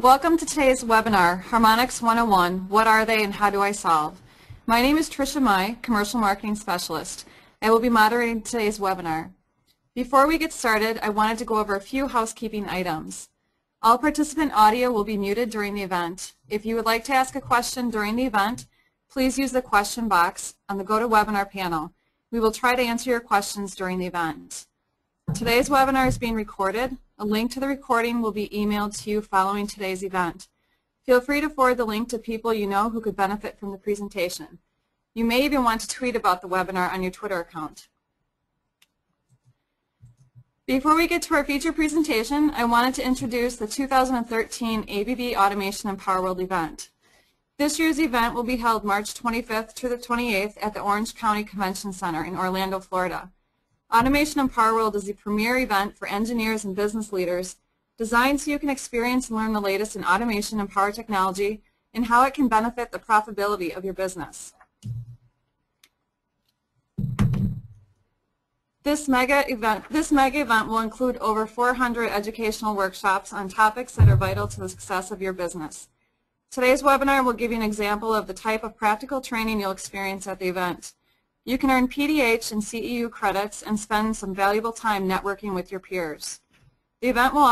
Welcome to today's webinar, Harmonics 101, What Are They and How Do I Solve? My name is Tricia Mai, Commercial Marketing Specialist. I will be moderating today's webinar. Before we get started, I wanted to go over a few housekeeping items. All participant audio will be muted during the event. If you would like to ask a question during the event, please use the question box on the GoToWebinar panel. We will try to answer your questions during the event. Today's webinar is being recorded. A link to the recording will be emailed to you following today's event. Feel free to forward the link to people you know who could benefit from the presentation. You may even want to tweet about the webinar on your Twitter account. Before we get to our feature presentation, I wanted to introduce the 2013 ABB Automation Empower World event. This year's event will be held March 25th to the 28th at the Orange County Convention Center in Orlando, Florida. Automation Empower World is the premier event for engineers and business leaders designed so you can experience and learn the latest in automation and power technology and how it can benefit the profitability of your business. This mega event will include over 400 educational workshops on topics that are vital to the success of your business. Today's webinar will give you an example of the type of practical training you'll experience at the event. You can earn PDH and CEU credits and spend some valuable time networking with your peers. The event will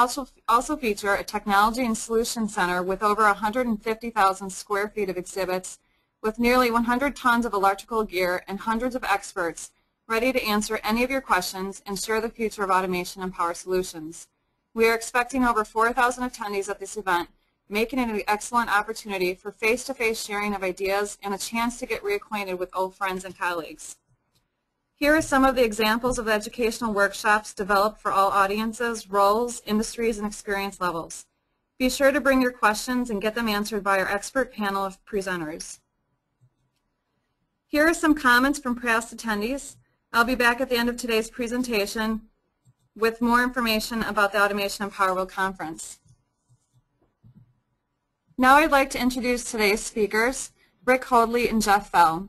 also feature a Technology and Solution Center with over 150,000 square feet of exhibits with nearly 100 tons of electrical gear and hundreds of experts ready to answer any of your questions and share the future of automation and power solutions. We are expecting over 4,000 attendees at this event, making it an excellent opportunity for face-to-face sharing of ideas and a chance to get reacquainted with old friends and colleagues. Here are some of the examples of educational workshops developed for all audiences, roles, industries, and experience levels. Be sure to bring your questions and get them answered by our expert panel of presenters. Here are some comments from past attendees. I'll be back at the end of today's presentation with more information about the Automation Empower World Conference. Now I'd like to introduce today's speakers, Rick Hoadley and Jeff Fell.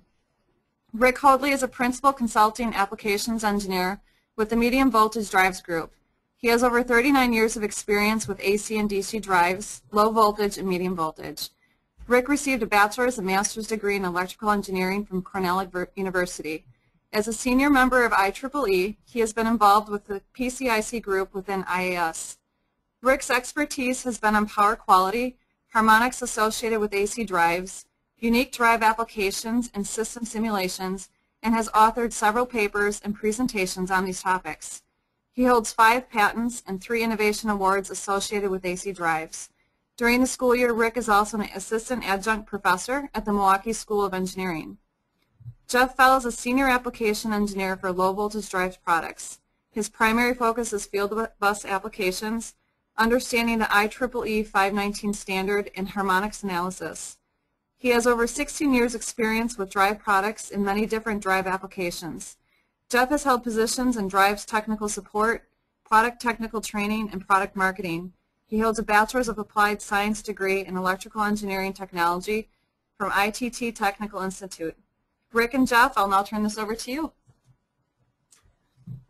Rick Hoadley is a Principal Consulting Applications Engineer with the Medium Voltage Drives Group. He has over 39 years of experience with AC and DC drives, low voltage and medium voltage. Rick received a bachelor's and master's degree in electrical engineering from Cornell University. As a senior member of IEEE, he has been involved with the PCIC group within IAS. Rick's expertise has been on power quality, harmonics associated with AC drives, unique drive applications and system simulations, and has authored several papers and presentations on these topics. He holds 5 patents and 3 innovation awards associated with AC drives. During the school year, Rick is also an assistant adjunct professor at the Milwaukee School of Engineering. Jeff Fell is a senior application engineer for low voltage drive products. His primary focus is field bus applications, understanding the IEEE 519 standard, and harmonics analysis. He has over 16 years experience with drive products in many different drive applications. Jeff has held positions in drives technical support, product technical training, and product marketing. He holds a Bachelor's of Applied Science degree in Electrical Engineering Technology from ITT Technical Institute. Rick and Jeff, I'll now turn this over to you.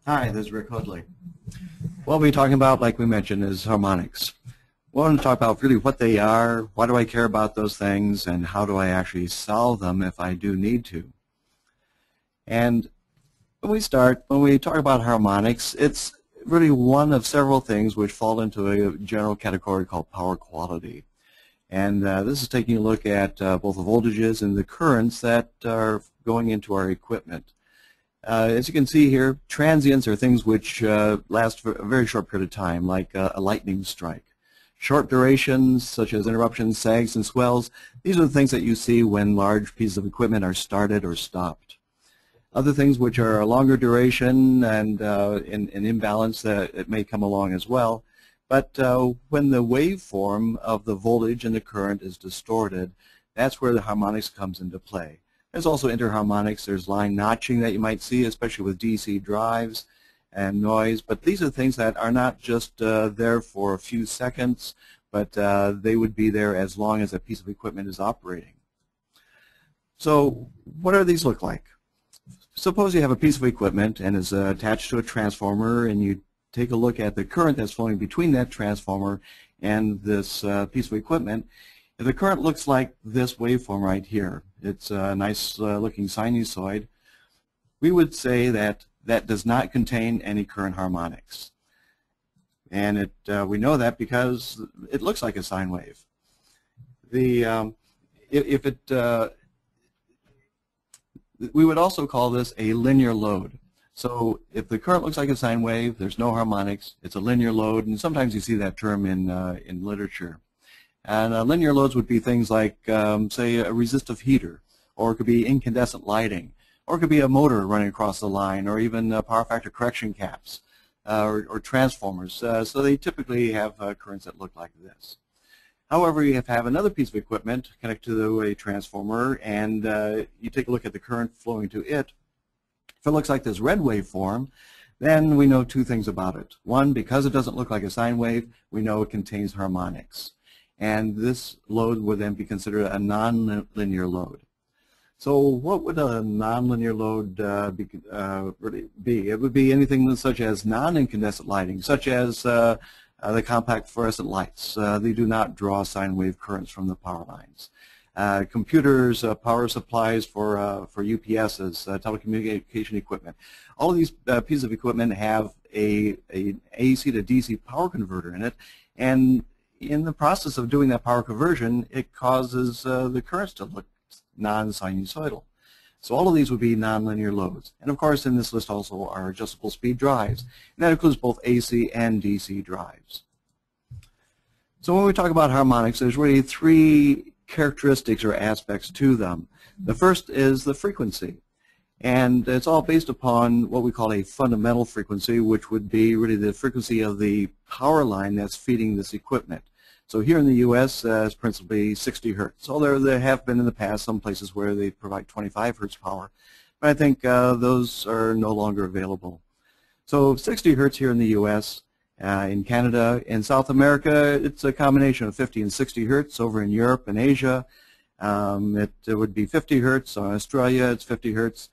Hi, this is Rick Hoadley. What we're talking about, like we mentioned, is harmonics. We want to talk about really what they are, why do I care about those things, and how do I actually solve them if I do need to. And when we talk about harmonics, it's really one of several things which fall into a general category called power quality. And this is taking a look at both the voltages and the currents that are going into our equipment. As you can see here, transients are things which last for a very short period of time, like a lightning strike. Short durations, such as interruptions, sags, and swells, these are the things that you see when large pieces of equipment are started or stopped. Other things which are a longer duration and an imbalance, it may come along as well. But when the waveform of the voltage and the current is distorted, that's where the harmonics comes into play. There's also interharmonics. There's line notching that you might see, especially with DC drives and noise. But these are things that are not just there for a few seconds, but they would be there as long as a piece of equipment is operating. So what do these look like? Suppose you have a piece of equipment and is attached to a transformer, and you take a look at the current that's flowing between that transformer and this piece of equipment, if the current looks like this waveform right here, it's a nice looking sinusoid, we would say that that does not contain any current harmonics. And we know that because it looks like a sine wave. We would also call this a linear load. So if the current looks like a sine wave, there's no harmonics, it's a linear load, and sometimes you see that term in literature. And linear loads would be things like, say, a resistive heater, or it could be incandescent lighting, or it could be a motor running across the line, or even power factor correction caps, or transformers. So they typically have currents that look like this. However, you have another piece of equipment connected to a transformer, and you take a look at the current flowing to it. If it looks like this red waveform, then we know two things about it. One, because it doesn't look like a sine wave, we know it contains harmonics. And this load would then be considered a nonlinear load. So what would a nonlinear load really be? It would be anything such as non-incandescent lighting, such as the compact fluorescent lights. They do not draw sine wave currents from the power lines. Computers, power supplies for UPSs, telecommunication equipment. All of these pieces of equipment have an AC to DC power converter in it, and in the process of doing that power conversion, it causes the currents to look non-sinusoidal. So all of these would be nonlinear loads. And of course, in this list also are adjustable speed drives, and that includes both AC and DC drives. So when we talk about harmonics, there's really three characteristics or aspects to them. The first is the frequency, and it's all based upon what we call a fundamental frequency, which would be really the frequency of the power line that's feeding this equipment. So here in the U.S., it's principally 60 hertz. Although there have been in the past some places where they provide 25 hertz power, but I think those are no longer available. So 60 hertz here in the U.S., in Canada, in South America, it's a combination of 50 and 60 hertz. Over in Europe and Asia, it would be 50 hertz. In Australia, it's 50 hertz.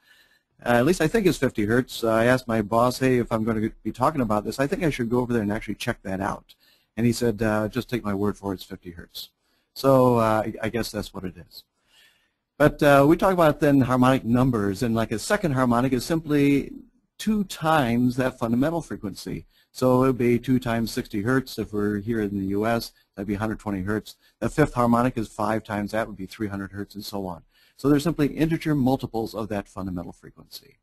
At least I think it's 50 hertz. I asked my boss, hey, if I'm going to be talking about this, I think I should go over there and actually check that out. And he said, just take my word for it, it's 50 hertz. So I guess that's what it is. But we talk about then harmonic numbers, and like a second harmonic is simply 2 times that fundamental frequency. So it would be 2 times 60 hertz. If we're here in the U.S., that'd be 120 hertz. The fifth harmonic is 5 times that, would be 300 hertz, and so on. So they're simply integer multiples of that fundamental frequency.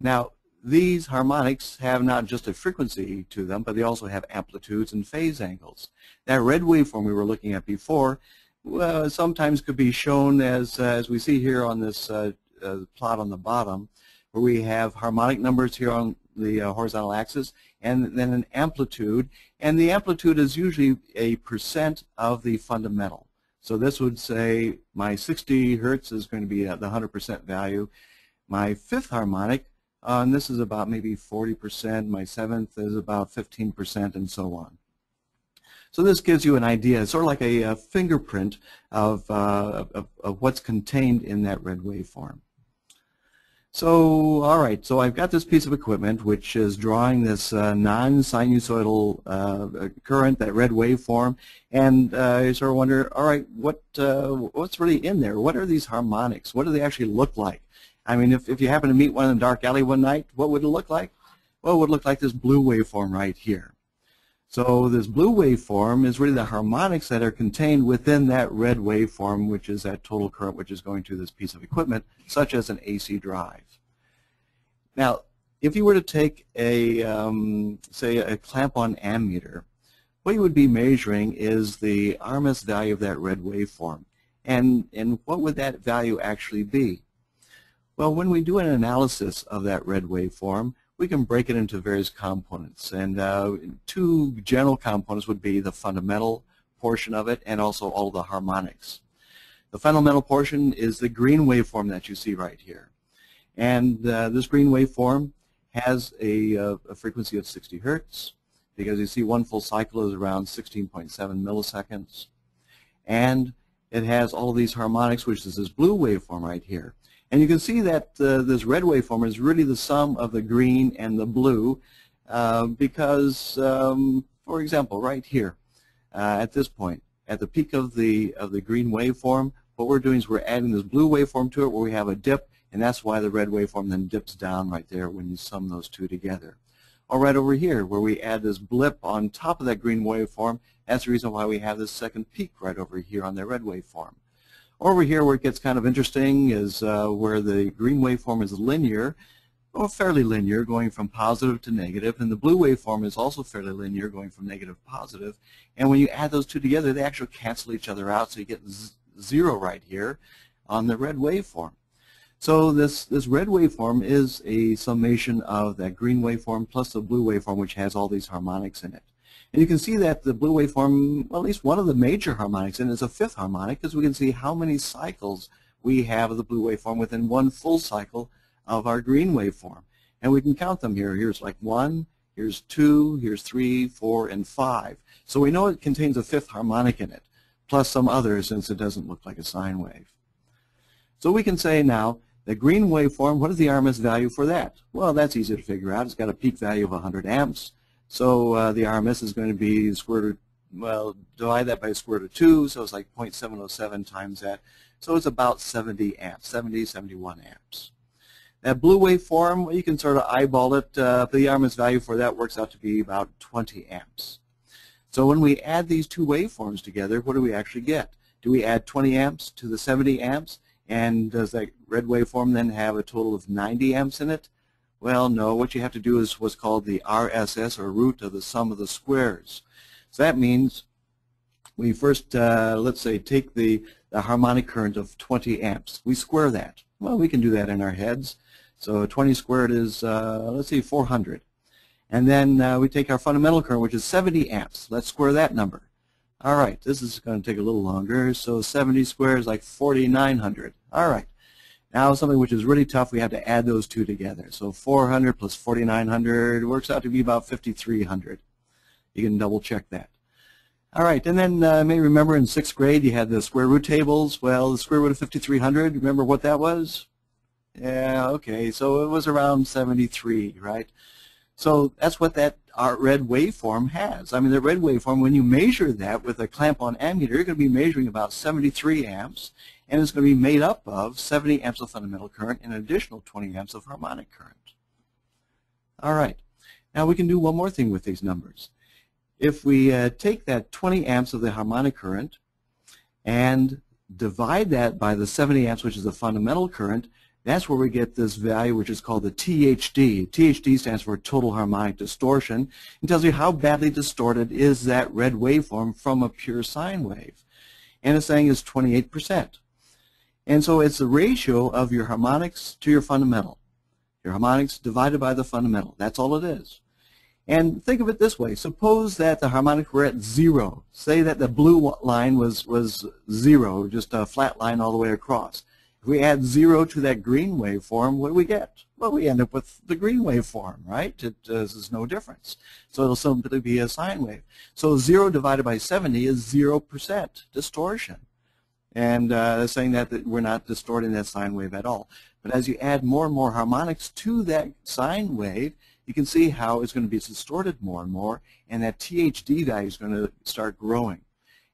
Now, these harmonics have not just a frequency to them, but they also have amplitudes and phase angles. That red waveform we were looking at before sometimes could be shown as we see here on this plot on the bottom, where we have harmonic numbers here on the horizontal axis, and then an amplitude, and the amplitude is usually a % of the fundamental. So this would say my 60 hertz is going to be at the 100% value. My fifth harmonic, and this is about maybe 40%, my seventh is about 15%, and so on. So this gives you an idea. It's sort of like a fingerprint of what's contained in that red waveform. So, all right, so I've got this piece of equipment which is drawing this non-sinusoidal current, that red waveform, and you sort of wonder, all right, what's really in there? What are these harmonics? What do they actually look like? I mean, if you happen to meet one in a dark alley one night, what would it look like? Well, it would look like this blue waveform right here. So this blue waveform is really the harmonics that are contained within that red waveform, which is that total current which is going to this piece of equipment, such as an AC drive. Now, if you were to take a, say, a clamp-on ammeter, what you would be measuring is the RMS value of that red waveform. And what would that value actually be? Well, when we do an analysis of that red waveform, we can break it into various components. And 2 general components would be the fundamental portion of it and also all the harmonics. The fundamental portion is the green waveform that you see right here. And this green waveform has a frequency of 60 hertz, because you see one full cycle is around 16.7 milliseconds. And it has all of these harmonics, which is this blue waveform right here. And you can see that this red waveform is really the sum of the green and the blue. because, for example, right here, at this point, at the peak of the green waveform, what we're doing is we're adding this blue waveform to it where we have a dip, and that's why the red waveform then dips down right there when you sum those two together. Or right over here where we add this blip on top of that green waveform, that's the reason why we have this second peak right over here on the red waveform. Over here where it gets kind of interesting is where the green waveform is linear, or fairly linear, going from positive to negative, and the blue waveform is also fairly linear, going from negative to positive. And when you add those two together, they actually cancel each other out, so you get 0 right here on the red waveform. So this red waveform is a summation of that green waveform plus the blue waveform, which has all these harmonics in it. And you can see that the blue waveform, well, at least one of the major harmonics in it is a fifth harmonic, because we can see how many cycles we have of the blue waveform within one full cycle of our green waveform. And we can count them here. Here's like 1, here's 2, here's 3, 4, and 5. So we know it contains a fifth harmonic in it, plus some others since it doesn't look like a sine wave. So we can say now, the green waveform, what is the RMS value for that? Well, that's easy to figure out. It's got a peak value of 100 amps. So the RMS is going to be square root, well, divide that by square root of 2, so it's like 0.707 times that. So it's about 70 amps, 70, 71 amps. That blue waveform, well, you can sort of eyeball it. The RMS value for that works out to be about 20 amps. So when we add these two waveforms together, what do we actually get? Do we add 20 amps to the 70 amps? And does that red waveform then have a total of 90 amps in it? Well, no. What you have to do is what's called the RSS, or root of the sum of the squares. So that means we first, let's say, take the harmonic current of 20 amps. We square that. Well, we can do that in our heads. So 20 squared is, let's see, 400. And then we take our fundamental current, which is 70 amps. Let's square that number. All right, this is going to take a little longer. So 70 squared is like 4,900. All right. Now something which is really tough, we have to add those two together. So 400 plus 4,900 works out to be about 5,300. You can double check that. All right, and then maybe remember in 6th grade you had the square root tables. Well, the square root of 5,300, remember what that was? Yeah, okay, so it was around 73, right? So that's what that red waveform has. I mean, the red waveform, when you measure that with a clamp-on ammeter, you're going to be measuring about 73 amps, and it's going to be made up of 70 amps of fundamental current and an additional 20 amps of harmonic current. All right, now we can do one more thing with these numbers. If we take that 20 amps of the harmonic current and divide that by the 70 amps, which is the fundamental current, that's where we get this value, which is called the THD. THD stands for total harmonic distortion. It tells you how badly distorted is that red waveform from a pure sine wave. And it's saying it's 28%. And so it's the ratio of your harmonics to your fundamental. Your harmonics divided by the fundamental. That's all it is. And think of it this way. Suppose that the harmonics were at 0. Say that the blue line was 0, just a flat line all the way across. If we add 0 to that green waveform, what do we get? Well, we end up with the green waveform, right? There's no difference. So it'll simply be a sine wave. So 0 divided by 70 is 0% distortion. And saying that we're not distorting that sine wave at all. But as you add more and more harmonics to that sine wave, you can see how it's going to be distorted more and more, and that THD value is going to start growing.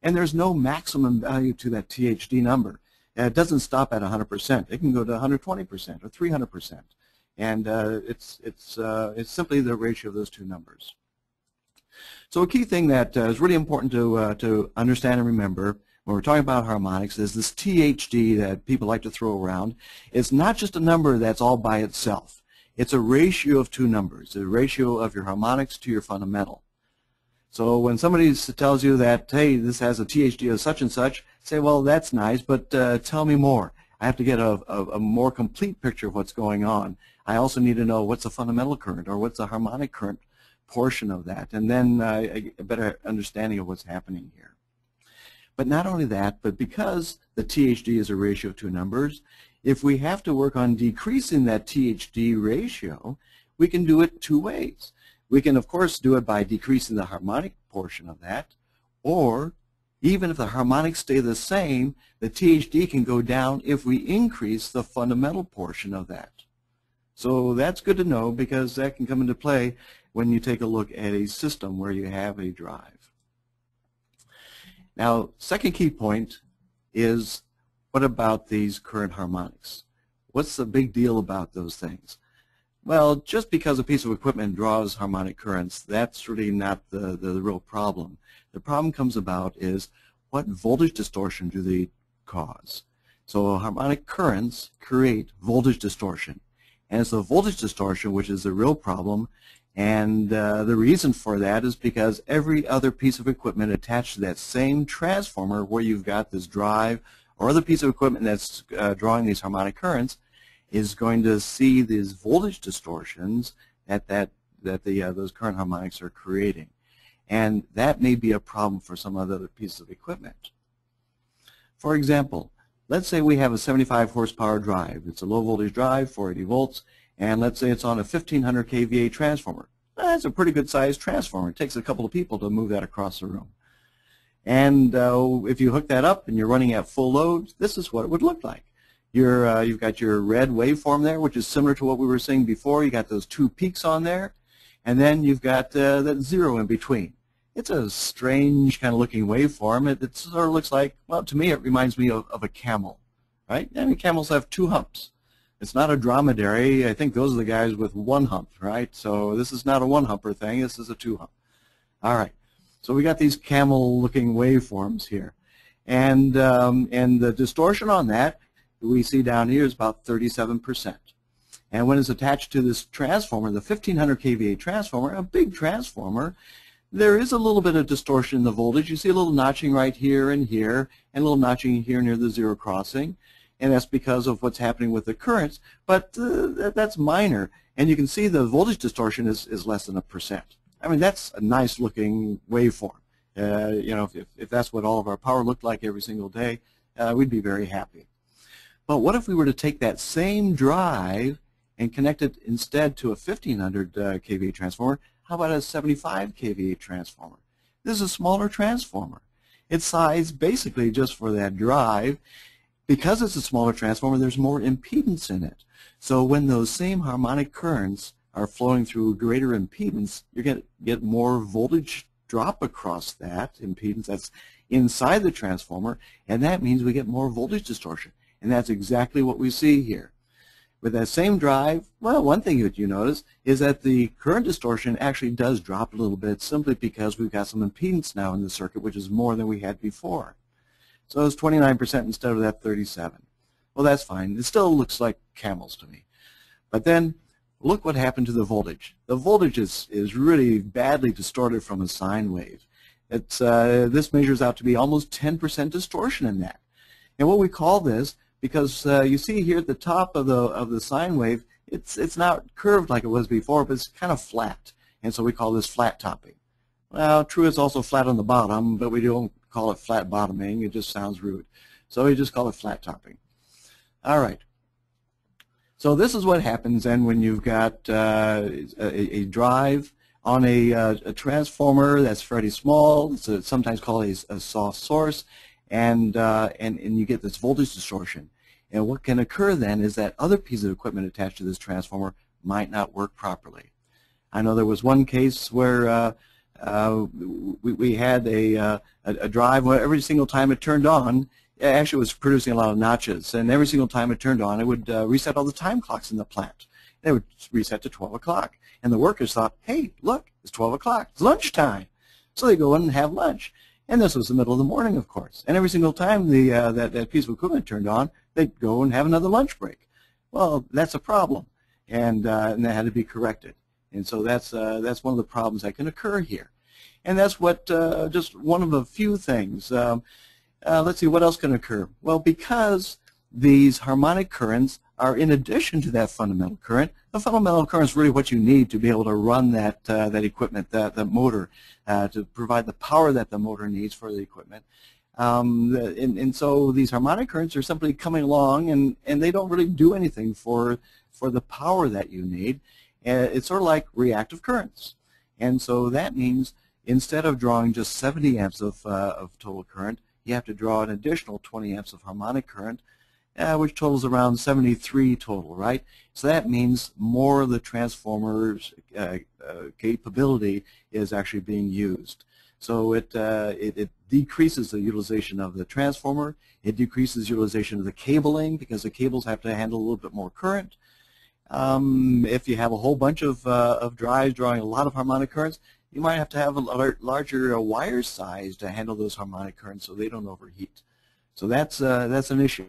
And there's no maximum value to that THD number. It doesn't stop at 100%. It can go to 120% or 300%. And it's simply the ratio of those two numbers. So a key thing that is really important to understand and remember when we're talking about harmonics is this THD that people like to throw around. It's not just a number that's all by itself. It's a ratio of two numbers, a ratio of your harmonics to your fundamental. So when somebody tells you that, hey, this has a THD of such and such, say, well, that's nice, but tell me more. I have to get a more complete picture of what's going on. I also need to know what's the fundamental current or what's the harmonic current portion of that, and then a better understanding of what's happening here. But not only that, but because the THD is a ratio of two numbers, if we have to work on decreasing that THD ratio, we can do it two ways. We can, of course, do it by decreasing the harmonic portion of that, or even if the harmonics stay the same, the THD can go down if we increase the fundamental portion of that. So that's good to know because that can come into play when you take a look at a system where you have a drive. Now, second key point is, what about these current harmonics? What's the big deal about those things? Well, just because a piece of equipment draws harmonic currents, that's really not the real problem. The problem comes about is, what voltage distortion do they cause? So harmonic currents create voltage distortion. And it's the voltage distortion which is the real problem. And the reason for that is because every other piece of equipment attached to that same transformer where you've got this drive or other piece of equipment that's drawing these harmonic currents is going to see these voltage distortions that those current harmonics are creating. And that may be a problem for some other pieces of equipment. For example, let's say we have a 75 horsepower drive. It's a low voltage drive, 480 volts, and let's say it's on a 1500 kVA transformer. That's a pretty good sized transformer. It takes a couple of people to move that across the room. And if you hook that up and you're running at full load, this is what it would look like. You've got your red waveform there, which is similar to what we were seeing before. You got those two peaks on there, and then you've got that zero in between. It's a strange kind of looking waveform. It sort of looks like, well, to me it reminds me of a camel, right? I mean, camels have two humps. It's not a dromedary. I think those are the guys with one hump, right? So this is not a one-humper thing. This is a two-hump. All right. So we got these camel-looking waveforms here, and the distortion on that we see down here is about 37%. And when it's attached to this transformer, the 1500 kVA transformer, a big transformer, there is a little bit of distortion in the voltage. You see a little notching right here, and a little notching here near the zero crossing, and that's because of what's happening with the currents, but that's minor. And you can see the voltage distortion is less than 1%. I mean, that's a nice looking waveform. You know, if that's what all of our power looked like every single day, we'd be very happy. But what if we were to take that same drive and connect it instead to a 1500 kVA transformer? How about a 75 kVA transformer? This is a smaller transformer. It's sized basically just for that drive. Because it's a smaller transformer, there's more impedance in it. So when those same harmonic currents are flowing through greater impedance, you're going to get more voltage drop across that impedance that's inside the transformer, and that means we get more voltage distortion. And that's exactly what we see here. With that same drive, well, one thing that you notice is that the current distortion actually does drop a little bit simply because we've got some impedance now in the circuit, which is more than we had before. So it's 29% instead of that 37%. Well, that's fine. It still looks like camels to me. But then look what happened to the voltage. The voltage is really badly distorted from a sine wave. This measures out to be almost 10% distortion in that. And what we call this, because you see here at the top of the sine wave, it's not curved like it was before, but it's kind of flat. And so we call this flat topping. Well, true, it's also flat on the bottom, but we don't call it flat bottoming. It just sounds rude. So we just call it flat topping. All right. So this is what happens then when you've got a drive on a transformer that's fairly small. It's sometimes called a soft source, and you get this voltage distortion. And what can occur then is that other pieces of equipment attached to this transformer might not work properly. I know there was one case where we had a drive where every single time it turned on, it actually was producing a lot of notches, and every single time it turned on, it would reset all the time clocks in the plant. It would reset to 12 o'clock, and the workers thought, hey, look, it's 12 o'clock, it's lunchtime. So they go in and have lunch, and this was the middle of the morning, of course, and every single time that piece of equipment turned on, they'd go and have another lunch break. Well, that's a problem, and that had to be corrected. And so that's one of the problems that can occur here. And that's what just one of a few things. Let's see, what else can occur? Well, because these harmonic currents are in addition to that fundamental current, the fundamental current is really what you need to be able to run that equipment, that motor, to provide the power that the motor needs for the equipment. And so these harmonic currents are simply coming along, and they don't really do anything for the power that you need. It's sort of like reactive currents. And so that means instead of drawing just 70 amps of total current, you have to draw an additional 20 amps of harmonic current. which totals around 73 total, right? So that means more of the transformer's capability is actually being used. So it decreases the utilization of the transformer. It decreases utilization of the cabling because the cables have to handle a little bit more current. If you have a whole bunch of drives drawing a lot of harmonic currents, you might have to have a larger wire size to handle those harmonic currents so they don't overheat. So that's an issue.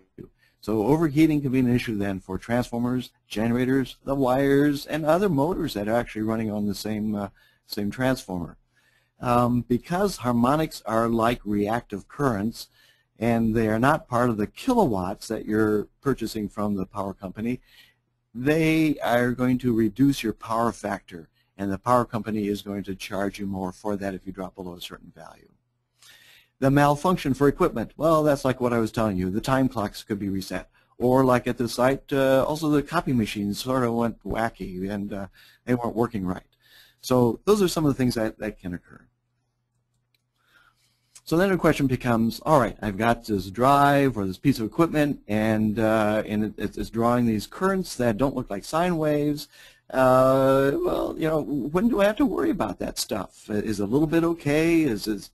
So overheating can be an issue then for transformers, generators, the wires, and other motors that are actually running on the same transformer. Because harmonics are like reactive currents, and they are not part of the kilowatts that you're purchasing from the power company, they are going to reduce your power factor, and the power company is going to charge you more for that if you drop below a certain value. The malfunction for equipment, well, that's like what I was telling you. The time clocks could be reset. Or like at the site, also the copy machines sort of went wacky and they weren't working right. So those are some of the things that can occur. So then the question becomes, all right, I've got this drive or this piece of equipment, and it's drawing these currents that don't look like sine waves. Well, you know, when do I have to worry about that stuff? Is a little bit okay? Is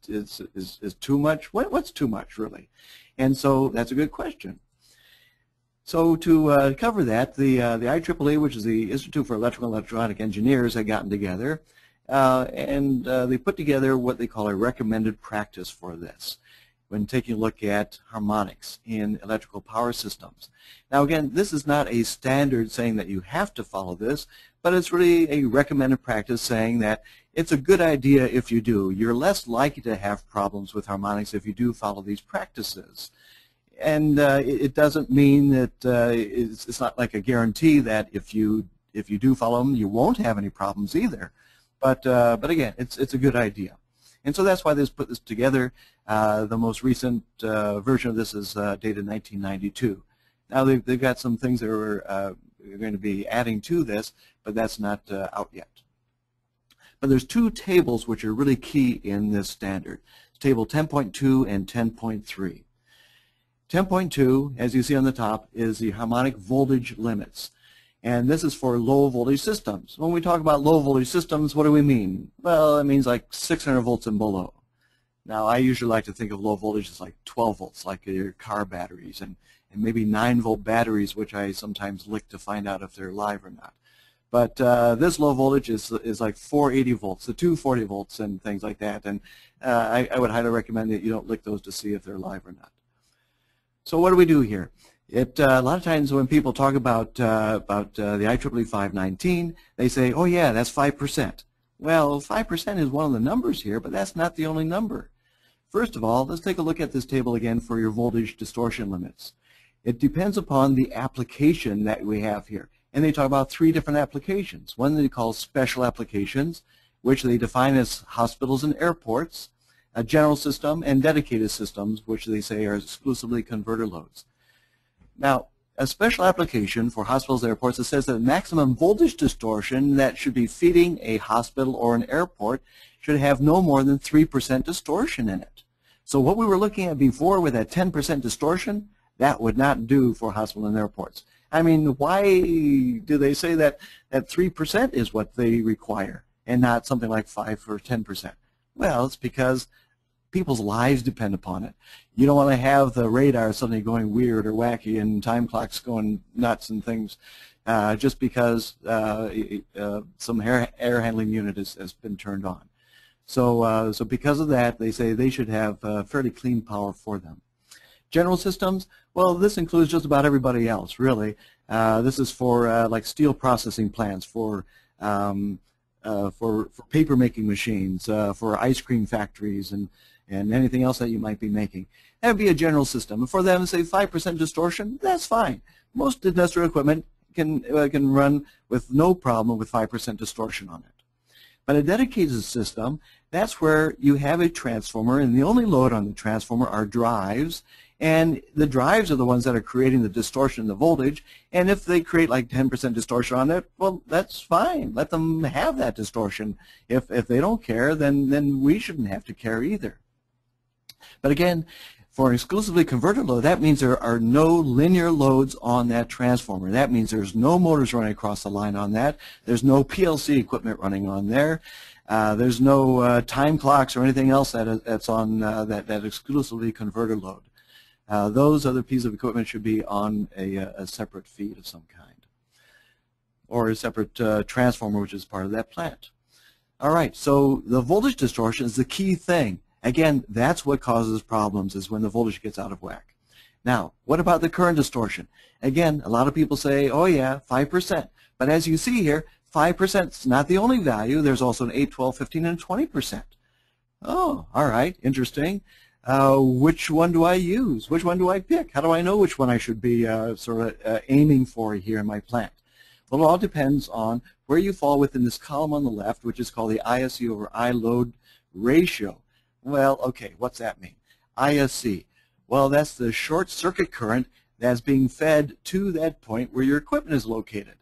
too much? What's too much, really? And so that's a good question. So to cover that, the IEEE, which is the Institute for Electrical and Electronic Engineers, had gotten together, and they put together what they call a recommended practice for this when taking a look at harmonics in electrical power systems. Now again, this is not a standard saying that you have to follow this, but it's really a recommended practice saying that it's a good idea if you do. You're less likely to have problems with harmonics if you do follow these practices. And it doesn't mean that it's not like a guarantee that if you do follow them, you won't have any problems either. But again, it's a good idea. And so that's why they put this together. The most recent version of this is dated 1992. Now they've got some things that are going to be adding to this, but that's not out yet. But there's two tables which are really key in this standard. It's table 10.2 and 10.3. 10.2, as you see on the top, is the harmonic voltage limits. And this is for low voltage systems. When we talk about low voltage systems, what do we mean? Well, it means like 600 volts and below. Now, I usually like to think of low voltage as like 12 volts, like your car batteries, and maybe 9-volt batteries, which I sometimes lick to find out if they're live or not. But this low voltage is like 480 volts, the 240 volts and things like that. And I would highly recommend that you don't lick those to see if they're live or not. So what do we do here? A lot of times when people talk about the IEEE 519, they say, oh yeah, that's 5%. Well, 5% is one of the numbers here, but that's not the only number. First of all, let's take a look at this table again for your voltage distortion limits. It depends upon the application that we have here. And they talk about 3 different applications. One they call special applications, which they define as hospitals and airports, a general system, and dedicated systems, which they say are exclusively converter loads. Now, a special application for hospitals and airports, it says that maximum voltage distortion that should be feeding a hospital or an airport should have no more than 3% distortion in it. So what we were looking at before with that 10% distortion, that would not do for hospitals and airports. I mean, why do they say that 3% is what they require and not something like 5 or 10%? Well, it's because people's lives depend upon it. You don't want to have the radar suddenly going weird or wacky and time clocks going nuts and things just because some air handling unit has been turned on. So because of that, they say they should have fairly clean power for them. General systems, well, this includes just about everybody else, really. This is for like steel processing plants, for paper making machines, for ice cream factories, and anything else that you might be making. That would be a general system. And for them to say 5% distortion, that's fine. Most industrial equipment can run with no problem with 5% distortion on it. But a dedicated system, that's where you have a transformer, and the only load on the transformer are drives, and the drives are the ones that are creating the distortion in the voltage, and if they create like 10% distortion on it, well, that's fine. Let them have that distortion. If they don't care, then we shouldn't have to care either. But again, For an exclusively converted load, that means there are no linear loads on that transformer. That means there's no motors running across the line on that. There's no PLC equipment running on there. There's no time clocks or anything else that's on that exclusively converted load. Those other pieces of equipment should be on a separate feed of some kind, or a separate transformer which is part of that plant. All right, so the voltage distortion is the key thing. Again, that's what causes problems, is when the voltage gets out of whack. Now, what about the current distortion? Again, a lot of people say, oh yeah, 5%. But as you see here, 5% is not the only value. There's also an 8, 12, 15, and 20%. Oh, all right, interesting. Which one do I use? Which one do I pick? How do I know which one I should be aiming for here in my plant? Well, it all depends on where you fall within this column on the left, which is called the ISC over I load ratio. Well, okay, what's that mean? ISC. Well, that's the short circuit current that's being fed to that point where your equipment is located.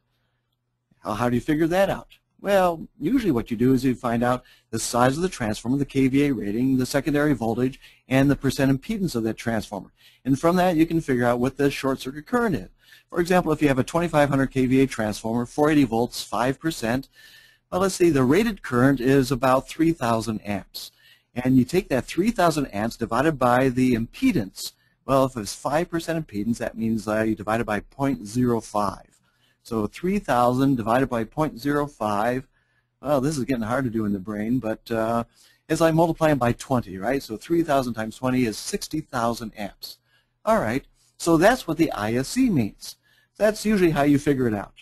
How do you figure that out? Well, usually what you do is you find out the size of the transformer, the kVA rating, the secondary voltage, and the percent impedance of that transformer. And from that, you can figure out what the short circuit current is. For example, if you have a 2500 kVA transformer, 480 volts, 5%, well, let's see, the rated current is about 3,000 amps. And you take that 3,000 amps divided by the impedance. Well, if it's 5% impedance, that means you divide it by 0.05. So 3,000 divided by 0.05, well, this is getting hard to do in the brain, but it's like multiplying by 20, right? So 3,000 times 20 is 60,000 amps. All right, so that's what the ISC means. That's usually how you figure it out.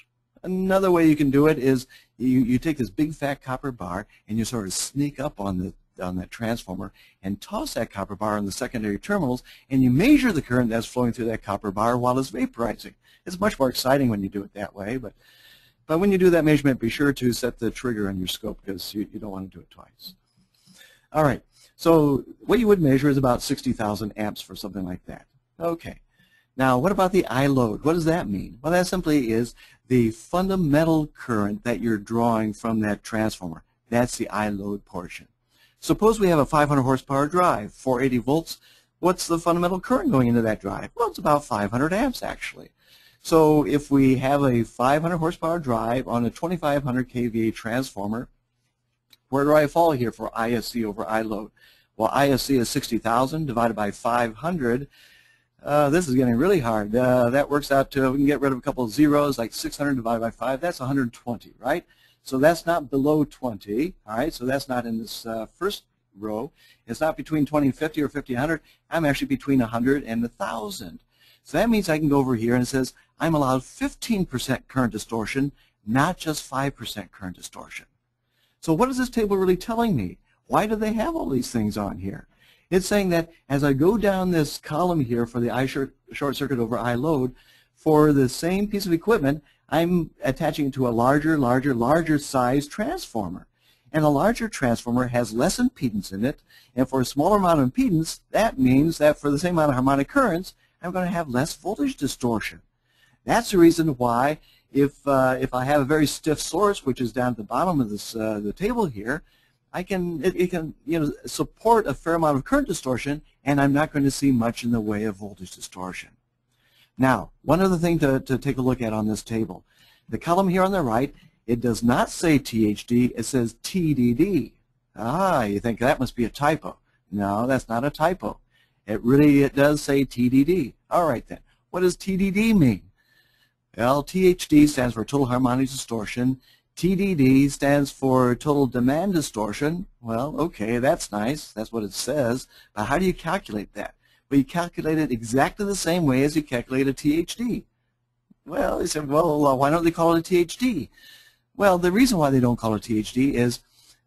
Another way you can do it is you take this big fat copper bar and you sort of sneak up on that transformer and toss that copper bar on the secondary terminals, and you measure the current that's flowing through that copper bar while it's vaporizing. It's much more exciting when you do it that way, but when you do that measurement, be sure to set the trigger on your scope, because you don't want to do it twice. All right, so what you would measure is about 60,000 amps for something like that. Okay, now what about the I load? What does that mean? Well, that simply is the fundamental current that you're drawing from that transformer. That's the I load portion. Suppose we have a 500 horsepower drive, 480 volts. What's the fundamental current going into that drive? Well, it's about 500 amps actually. So if we have a 500 horsepower drive on a 2500 kVA transformer, where do I fall here for ISC over I load? Well, ISC is 60,000 divided by 500. This is getting really hard. That works out to, we can get rid of a couple of zeros, like 600 divided by 5, that's 120, right? So that's not below 20, all right? So that's not in this first row. It's not between 20 and 50 or 50 and 100. I'm actually between 100 and 1,000. So that means I can go over here and it says I'm allowed 15% current distortion, not just 5% current distortion. So what is this table really telling me? Why do they have all these things on here? It's saying that as I go down this column here for the I short circuit over I load, for the same piece of equipment, I'm attaching it to a larger size transformer. And a larger transformer has less impedance in it, and for a smaller amount of impedance, that means that for the same amount of harmonic currents, I'm going to have less voltage distortion. That's the reason why if I have a very stiff source, which is down at the bottom of this the table here, it can support a fair amount of current distortion, and I'm not going to see much in the way of voltage distortion. Now, one other thing to take a look at on this table. The column here on the right, it does not say THD, it says TDD. Ah, you think that must be a typo. No, that's not a typo. It does say TDD. All right then, what does TDD mean? Well, THD stands for total harmonic distortion. TDD stands for total demand distortion. Well, okay, that's nice. That's what it says. But how do you calculate that? Well, you calculate it exactly the same way as you calculate a THD. Well, they said, well, why don't they call it a THD? Well, the reason why they don't call it THD is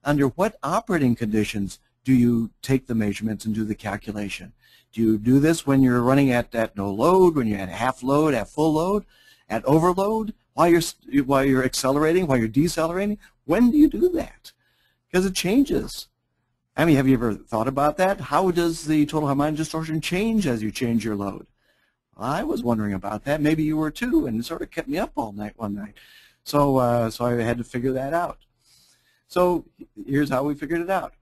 under what operating conditions do you take the measurements and do the calculation? Do you do this when you're running at no load, when you're at half load, at full load, at overload, while you're accelerating, while you're decelerating? When do you do that? Because it changes. I mean, have you ever thought about that? How does the total harmonic distortion change as you change your load? I was wondering about that. Maybe you were too, and it sort of kept me up all night one night. So I had to figure that out. So here's how we figured it out.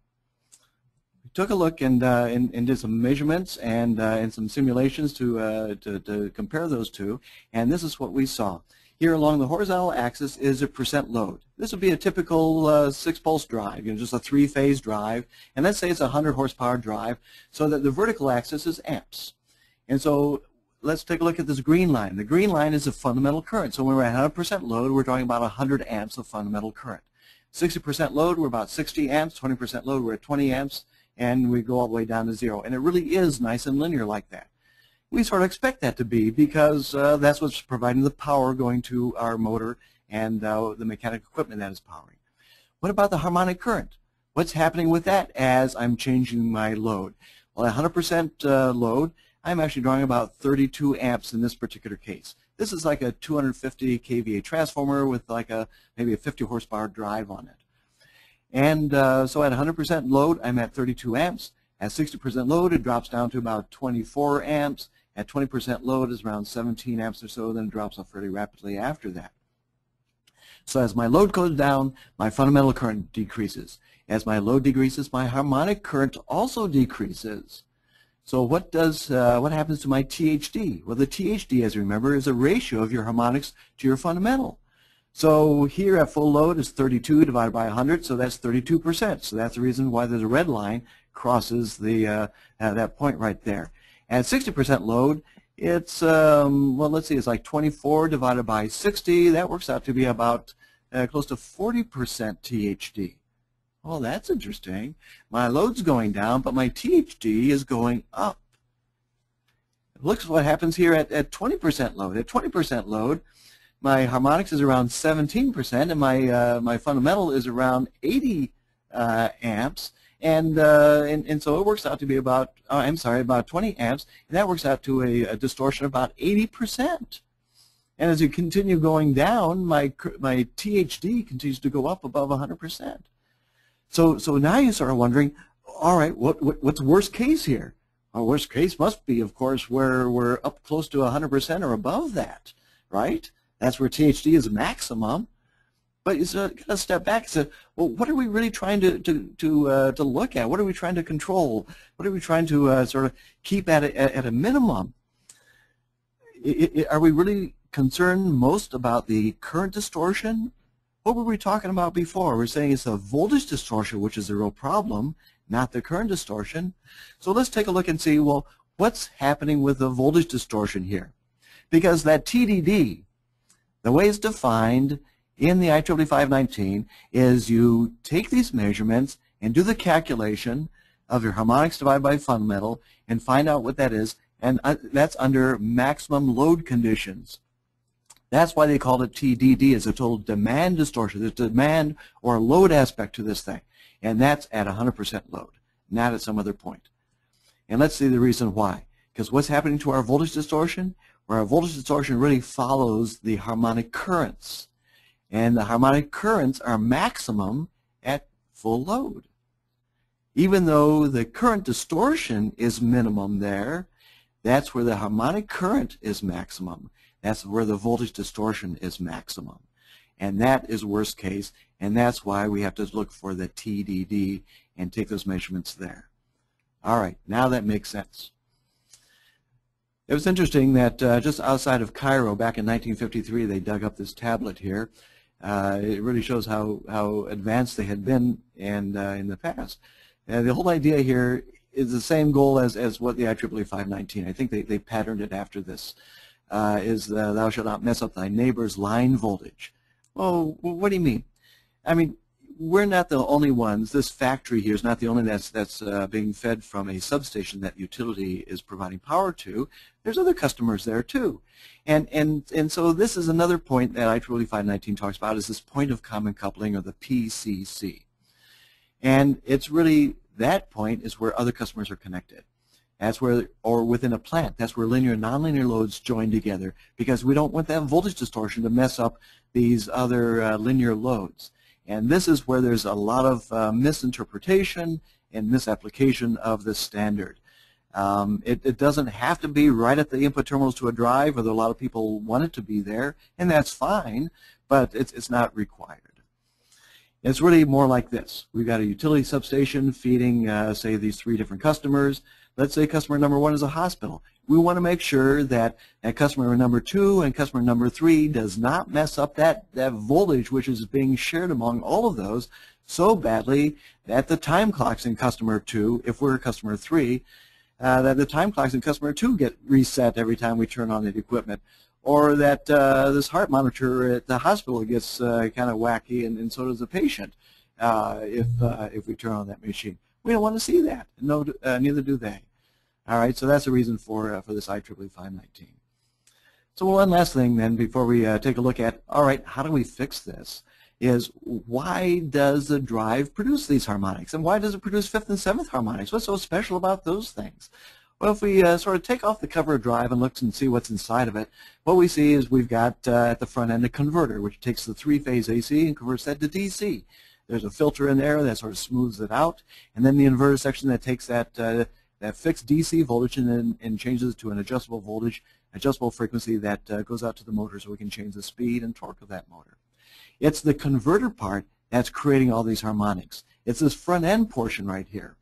We took a look and did some measurements and some simulations to compare those two, and this is what we saw. Here along the horizontal axis is a percent load. This would be a typical 6-pulse drive, just a 3-phase drive, and let's say it's a 100 horsepower drive, so that the vertical axis is amps. And so let's take a look at this green line. The green line is a fundamental current. So when we're at 100% load, we're talking about 100 amps of fundamental current. 60% load, we're about 60 amps. 20% load, we're at 20 amps, and we go all the way down to 0. And it really is nice and linear like that. We sort of expect that to be because that's what's providing the power going to our motor and the mechanical equipment that is powering. What about the harmonic current? What's happening with that as I'm changing my load? Well, at 100% load, I'm actually drawing about 32 amps in this particular case. This is like a 250 kVA transformer with like maybe a 50 horsepower drive on it. And so at 100% load, I'm at 32 amps. At 60% load, it drops down to about 24 amps. At 20% load is around 17 amps or so, then it drops off fairly rapidly after that. So as my load goes down, my fundamental current decreases. As my load decreases, my harmonic current also decreases. So what happens to my THD? Well, the THD, as you remember, is a ratio of your harmonics to your fundamental. So here at full load is 32 divided by 100, so that's 32%. So that's the reason why there's a red line crosses the that point right there. At 60% load, it's, well, let's see, it's like 24 divided by 60. That works out to be about close to 40% THD. Oh, that's interesting. My load's going down, but my THD is going up. Look at what happens here at 20% load. At 20% load, my harmonics is around 17%, and my fundamental is around 80 amps. And so it works out to be about, about 20 amps, and that works out to a distortion of about 80%. And as you continue going down, my THD continues to go up above 100%. So now you're sort of wondering, all right, what's worst case here? Our worst case must be, of course, where we're up close to 100% or above that, right? That's where THD is maximum. But you sort of got to step back and say, well, what are we really trying to look at? What are we trying to control? What are we trying to sort of keep at a minimum? Are we really concerned most about the current distortion? What were we talking about before? We're saying it's a voltage distortion, which is the real problem, not the current distortion. So let's take a look and see, well, what's happening with the voltage distortion here? Because that TDD, the way it's defined in the IEEE 519 is you take these measurements and do the calculation of your harmonics divided by fundamental and find out what that is, and that's under maximum load conditions. That's why they call it TDD, as a total demand distortion. There's demand or load aspect to this thing, and that's at 100% load, not at some other point. And let's see the reason why. Because what's happening to our voltage distortion? Well, our voltage distortion really follows the harmonic currents. And the harmonic currents are maximum at full load. Even though the current distortion is minimum there, that's where the harmonic current is maximum. That's where the voltage distortion is maximum. And that is worst case, and that's why we have to look for the TDD and take those measurements there. All right, now that makes sense. It was interesting that just outside of Cairo, back in 1953, they dug up this tablet here. It really shows how advanced they had been in the past. The whole idea here is the same goal as what the IEEE 519. I think they patterned it after this. Thou shalt not mess up thy neighbor's line voltage. Well, what do you mean? I mean, we're not the only ones. This factory here is not the only that's being fed from a substation that utility is providing power to. There's other customers there too. And so this is another point that IEEE 519 talks about, is this point of common coupling, or the PCC. And it's really, that point is where other customers are connected. That's where, or within a plant, that's where linear and nonlinear loads join together, because we don't want that voltage distortion to mess up these other linear loads. And this is where there's a lot of misinterpretation and misapplication of this standard. It doesn't have to be right at the input terminals to a drive, although a lot of people want it to be there, and that's fine, but it's not required. It's really more like this. We've got a utility substation feeding, say, these 3 different customers. Let's say customer number 1 is a hospital. We want to make sure that customer number 2 and customer number 3 does not mess up that voltage which is being shared among all of those so badly that the time clocks in customer 2, if we're customer 3, that the time clocks in customer 2 get reset every time we turn on the equipment, or that this heart monitor at the hospital gets kind of wacky, and so does the patient if we turn on that machine. We don't want to see that. No, neither do they. All right, so that's the reason for this IEEE 519. So one last thing then before we take a look at, all right, how do we fix this, is why does the drive produce these harmonics, and why does it produce 5th and 7th harmonics? What's so special about those things? Well, if we sort of take off the cover of drive and look and see what's inside of it, what we see is we've got at the front end a converter which takes the 3-phase AC and converts that to DC. There's a filter in there that sort of smooths it out, and then the inverter section that takes that fixed DC voltage and changes it to an adjustable voltage, adjustable frequency that goes out to the motor so we can change the speed and torque of that motor. It's the converter part that's creating all these harmonics. It's this front end portion right here.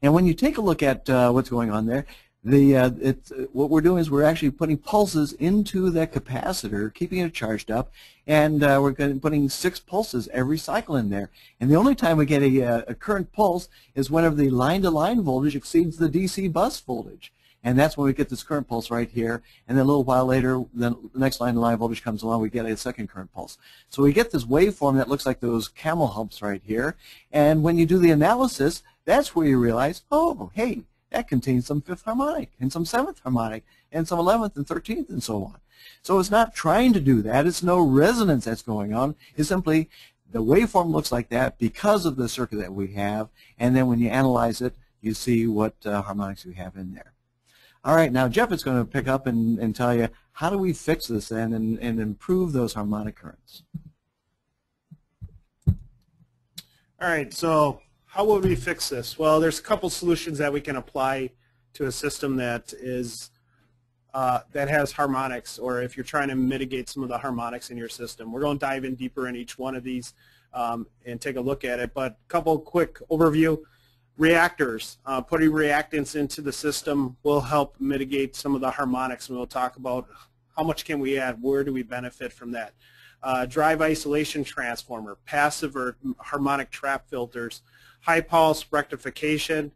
And when you take a look at what's going on there, what we're doing is we're actually putting pulses into that capacitor, keeping it charged up, and we're putting 6 pulses every cycle in there. And the only time we get a current pulse is whenever the line-to-line voltage exceeds the DC bus voltage. And that's when we get this current pulse right here, and then a little while later, then the next line-to-line voltage comes along, we get a second current pulse. So we get this waveform that looks like those camel humps right here, and when you do the analysis, that's where you realize, oh, hey, that contains some 5th harmonic, and some 7th harmonic, and some 11th and 13th, and so on. So it's not trying to do that, it's no resonance that's going on, it's simply the waveform looks like that because of the circuit that we have, and then when you analyze it, you see what harmonics we have in there. All right, now Jeff is going to pick up and tell you how do we fix this then and improve those harmonic currents. All right, so how would we fix this? Well, there's a couple solutions that we can apply to a system that is that has harmonics, or if you're trying to mitigate some of the harmonics in your system. We're going to dive in deeper in each one of these and take a look at it, but a couple quick overview. Reactors, putting reactants into the system will help mitigate some of the harmonics, and we'll talk about how much can we add, where do we benefit from that. Drive isolation transformer, passive or harmonic trap filters, high pulse rectification,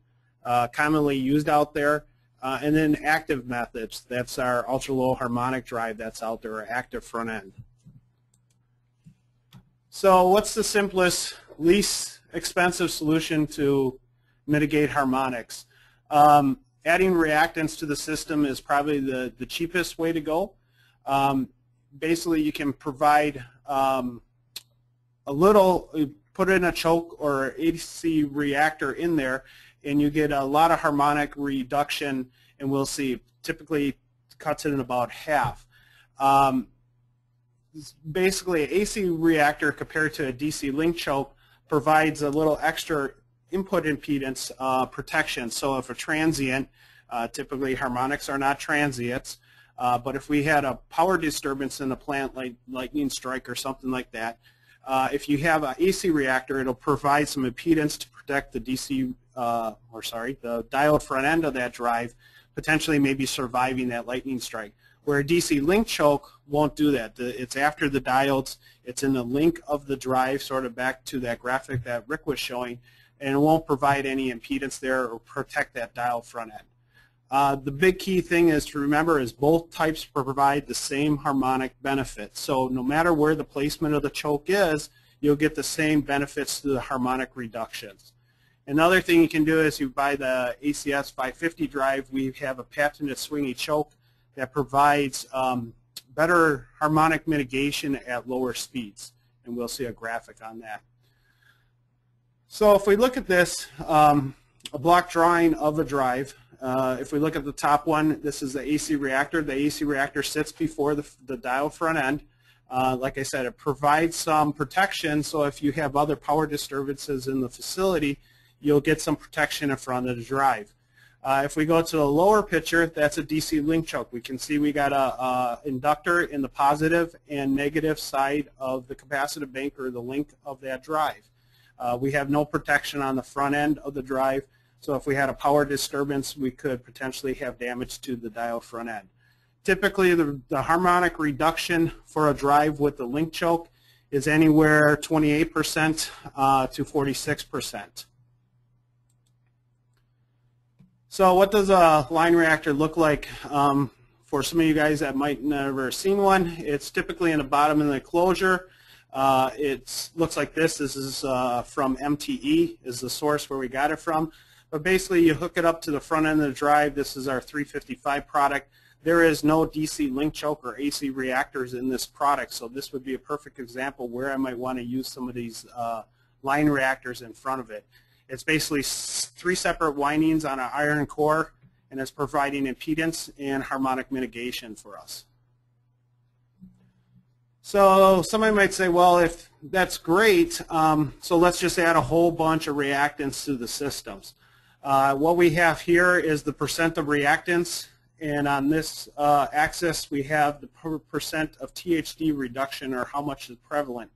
commonly used out there, and then active methods. That's our ultra-low harmonic drive that's out there, or active front end. So what's the simplest, least expensive solution to mitigate harmonics? Adding reactants to the system is probably the cheapest way to go. Basically, you can provide a little, put in a choke or AC reactor in there, and you get a lot of harmonic reduction, and we'll see typically cuts it in about half. Basically, an AC reactor compared to a DC link choke provides a little extra input impedance protection. So if a transient, typically harmonics are not transients, but if we had a power disturbance in the plant like lightning strike or something like that, if you have an AC reactor, it'll provide some impedance to protect the DC, the diode front end of that drive, potentially maybe surviving that lightning strike. Where a DC link choke won't do that. It's after the diodes, it's in the link of the drive, sort of back to that graphic that Rick was showing, and it won't provide any impedance there or protect that diode front end. The big key thing is to remember is both types provide the same harmonic benefit. So no matter where the placement of the choke is, you'll get the same benefits to the harmonic reductions. Another thing you can do is you buy the ACS 550 drive. We have a patented swingy choke that provides better harmonic mitigation at lower speeds, and we'll see a graphic on that. So if we look at this, a block drawing of a drive, if we look at the top one, this is the AC reactor. The AC reactor sits before the diode front end. Like I said, it provides some protection, so if you have other power disturbances in the facility, you'll get some protection in front of the drive. If we go to the lower picture, that's a DC link choke. We can see we got a inductor in the positive and negative side of the capacitive bank or the link of that drive. We have no protection on the front end of the drive, so if we had a power disturbance, we could potentially have damage to the diode front end. Typically, the harmonic reduction for a drive with the link choke is anywhere 28% to 46%. So what does a line reactor look like? For some of you guys that might never seen one, it's typically in the bottom of the enclosure. It looks like this. This is from MTE, is the source where we got it from. But basically, you hook it up to the front end of the drive. This is our 355 product. There is no DC link choke or AC reactors in this product, so this would be a perfect example where I might want to use some of these line reactors in front of it. It's basically 3 separate windings on an iron core, and it's providing impedance and harmonic mitigation for us. So somebody might say, well, if that's great, so let's just add a whole bunch of reactants to the systems. What we have here is the percent of reactants, and on this axis we have the percent of THD reduction, or how much is prevalent.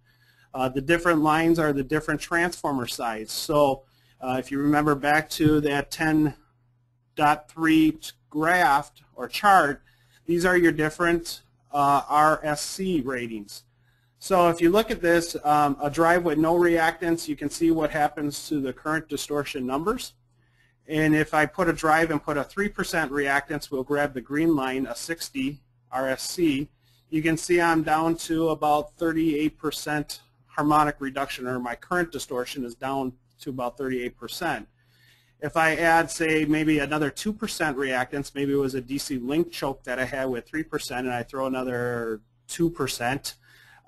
The different lines are the different transformer size. So if you remember back to that 10.3 graph or chart, these are your different RSC ratings. So if you look at this, a drive with no reactants, you can see what happens to the current distortion numbers. And if I put a drive and put a 3% reactance, we'll grab the green line, a 60 RSC. You can see I'm down to about 38% harmonic reduction, or my current distortion is down to about 38%. If I add, say, maybe another 2% reactance, maybe it was a DC link choke that I had with 3%, and I throw another 2%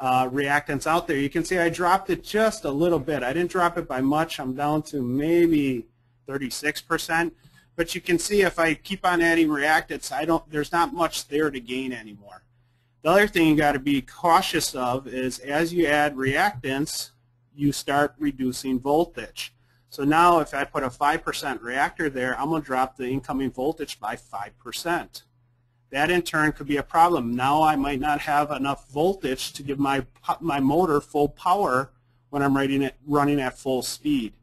reactance out there, you can see I dropped it just a little bit. I didn't drop it by much. I'm down to maybe 36%. But you can see if I keep on adding reactants, there's not much there to gain anymore. The other thing you got to be cautious of is as you add reactants, you start reducing voltage. So now if I put a 5% reactor there, I'm going to drop the incoming voltage by 5%. That in turn could be a problem. Now I might not have enough voltage to give my motor full power when I'm running at full speed.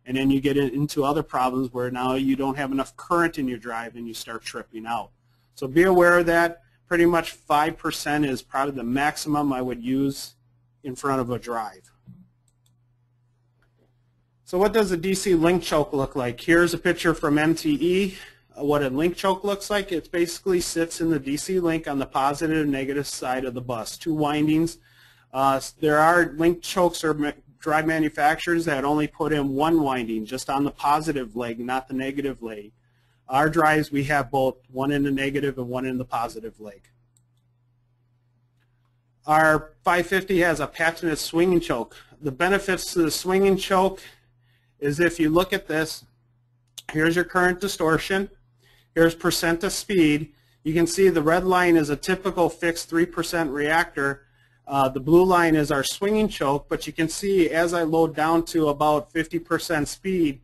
And then you get into other problems where now you don't have enough current in your drive and you start tripping out. So be aware of that. Pretty much 5% is probably the maximum I would use in front of a drive. So what does a DC link choke look like? Here's a picture from MTE. What a link choke looks like, it basically sits in the DC link on the positive and negative side of the bus, 2 windings. There are link chokes or drive manufacturers that only put in 1 winding, just on the positive leg, not the negative leg. Our drives, we have both, one in the negative and one in the positive leg. Our 550 has a patented swinging choke. The benefits to the swinging choke is if you look at this, here's your current distortion, here's percent of speed. You can see the red line is a typical fixed 3% reactor. The blue line is our swinging choke, but you can see as I load down to about 50% speed,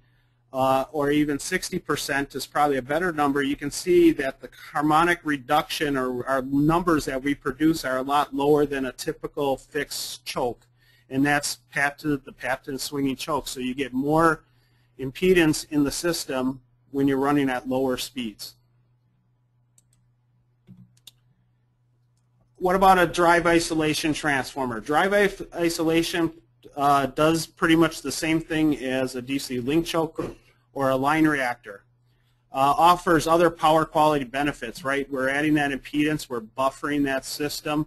or even 60% is probably a better number, you can see that the harmonic reduction, or our numbers that we produce, are a lot lower than a typical fixed choke. And that's the patented swinging choke. So you get more impedance in the system when you're running at lower speeds. What about a drive isolation transformer? Drive isolation does pretty much the same thing as a DC link choke or a line reactor. Offers other power quality benefits, right? We're adding that impedance, we're buffering that system.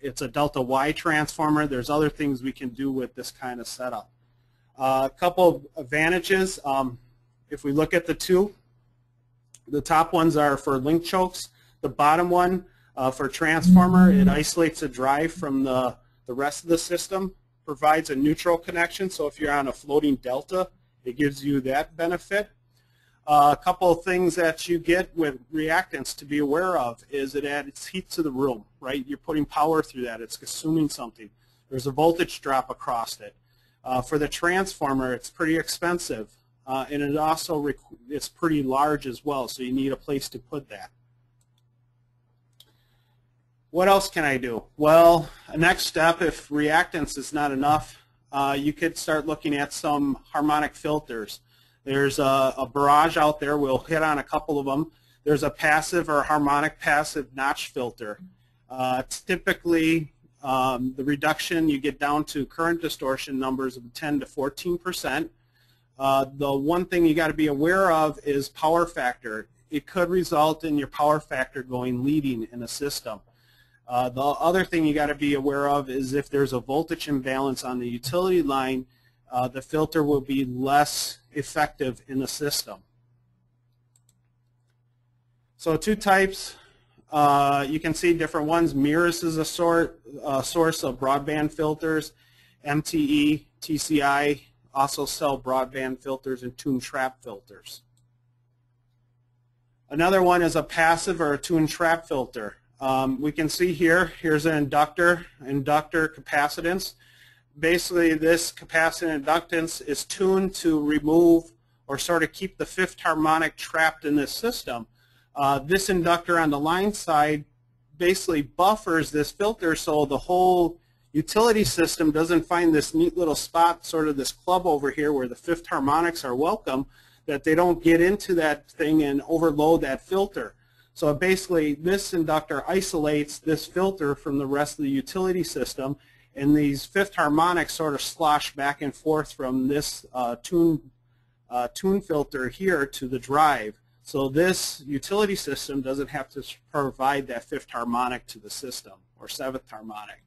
It's a delta Y transformer. There's other things we can do with this kind of setup. A couple of advantages. If we look at the 2, the top ones are for link chokes. The bottom one for transformer, it isolates a drive from the rest of the system, provides a neutral connection. So if you're on a floating delta, it gives you that benefit. A couple of things that you get with reactants to be aware of is it adds heat to the room, right? You're putting power through that. It's consuming something. There's a voltage drop across it. For the transformer, it's pretty expensive. and it also it's pretty large as well, so you need a place to put that. What else can I do? Well, next step, if reactance is not enough, you could start looking at some harmonic filters. There's a barrage out there. We'll hit on a couple of them. There's a passive or harmonic passive notch filter. Typically, the reduction, you get down to current distortion numbers of 10 to 14%. The one thing you got to be aware of is power factor. It could result in your power factor going leading in a system. The other thing you got to be aware of is if there's a voltage imbalance on the utility line, the filter will be less effective in the system. So two types, you can see different ones. Mirrors is a source of broadband filters. MTE, TCI also sell broadband filters and tune trap filters. Another one is a passive or a tune trap filter. We can see here's an inductor capacitance. Basically, this capacitant inductance is tuned to remove or sort of keep the fifth harmonic trapped in this system. This inductor on the line side basically buffers this filter so the whole utility system doesn't find this neat little spot, sort of this club over here where the fifth harmonics are welcome, that they don't get into that thing and overload that filter. So basically, this inductor isolates this filter from the rest of the utility system, and these fifth harmonics sort of slosh back and forth from this tune filter here to the drive. So this utility system doesn't have to provide that fifth harmonic to the system, or seventh harmonic.